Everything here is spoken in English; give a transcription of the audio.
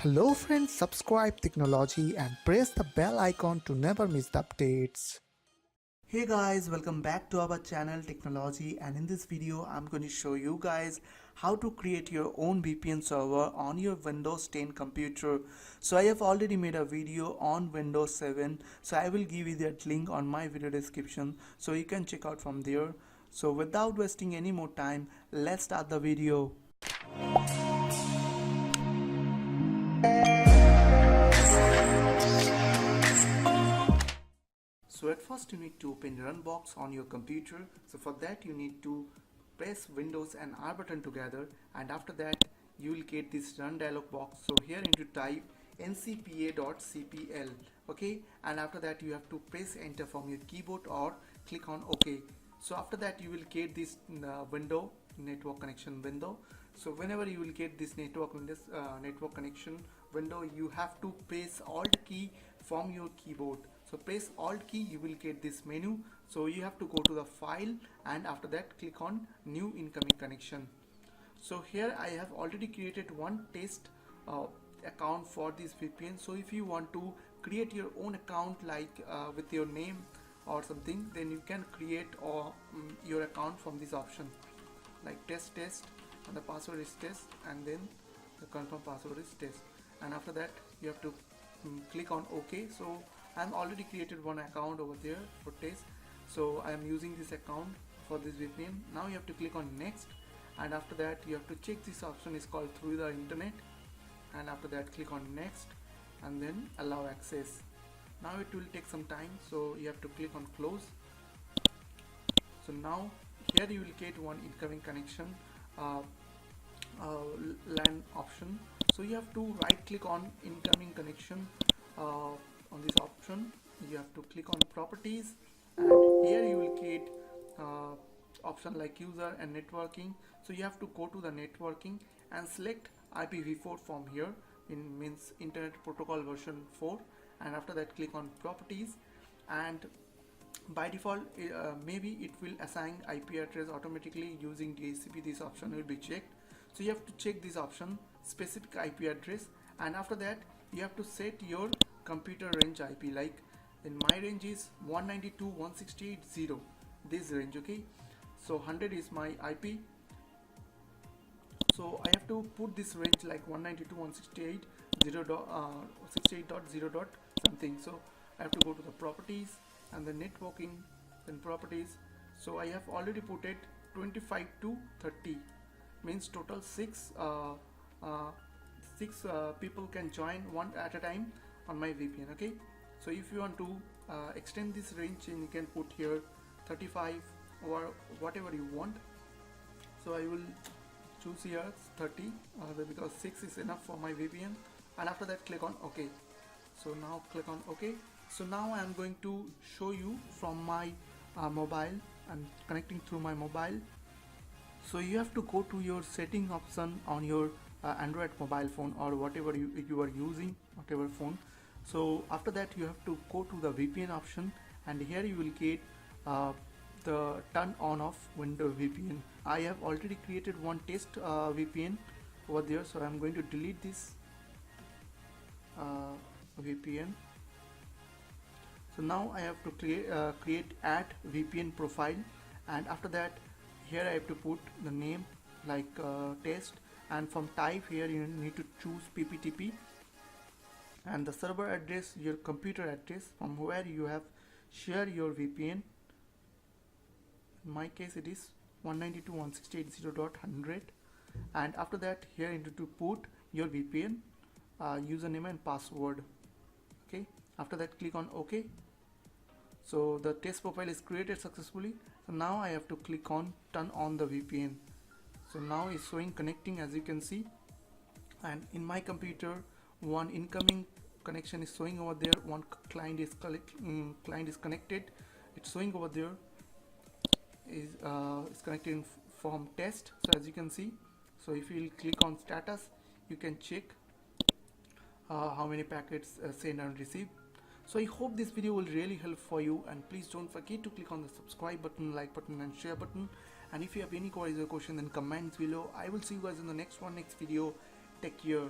Hello friends, subscribe Tricknology and press the bell icon to never miss the updates. Hey guys, welcome back to our channel Tricknology, and in this video I'm going to show you guys how to create your own VPN server on your Windows 10 computer. So I have already made a video on Windows 7, so I will give you that link on my video description so you can check out from there. So without wasting any more time, let's start the video. So at first you need to open Run box on your computer. So for that you need to press Windows and R button together, and after that you will get this Run dialog box. So here you need to type ncpa.cpl, okay, and after that you have to press enter from your keyboard or click on OK. So after that you will get this window, network connection window. So whenever you will get this network connection window, you have to press Alt key from your keyboard. So press Alt key, you will get this menu. So you have to go to the file and after that click on new incoming connection. So here I have already created one test account for this VPN. So if you want to create your own account like with your name or something, then you can create your account from this option like test and the password is test, and then the confirm password is test, and after that you have to click on OK. So I'm already created one account over there for test, so I am using this account for this VPN. Now you have to click on next, and after that you have to check this option is called through the internet, and after that click on next and then allow access. Now it will take some time, so you have to click on close. So now here you will get one incoming connection LAN option. So you have to right click on incoming connection on this option. You have to click on properties, and here you will get option like user and networking. So you have to go to the networking and select IPv4 from here, in means internet protocol version 4, and after that click on properties, and by default maybe it will assign IP address automatically using DHCP. This option will be checked, so you have to check this option specific IP address, and after that you have to set your computer range IP. Like in my range is 192.168.0, this range, okay. So 100 is my IP, so I have to put this range like 192.168.0 something. So I have to go to the properties and the networking, then properties. So I have already put it 25 to 30, means total six people can join one at a time on my VPN, okay. So if you want to extend this range, and you can put here 35 or whatever you want. So I will choose here 30 because 6 is enough for my VPN, and after that click on OK. So now click on OK. So now I am going to show you from my mobile. I'm connecting through my mobile. So you have to go to your setting option on your Android mobile phone or whatever you are using, whatever phone. So after that you have to go to the VPN option, and here you will get the turn on of Windows VPN. I have already created one test VPN over there, so I'm going to delete this VPN. So now I have to create add VPN profile, and after that here I have to put the name like test, and from type here you need to choose PPTP, and the server address, your computer address from where you have shared your VPN. In my case it is 192.168.0.100, and after that here you need to put your VPN username and password, okay. After that click on OK. So the test profile is created successfully. So now I have to click on turn on the VPN. So now it's showing connecting, as you can see, and in my computer one incoming connection is showing over there, one client is connected, it's showing over there is connecting from test. So as you can see, so if you will click on status, you can check how many packets sent and received. So I hope this video will really help for you, and please don't forget to click on the subscribe button, like button and share button, and if you have any queries or question, then comments below. I will see you guys in the next video. Take care.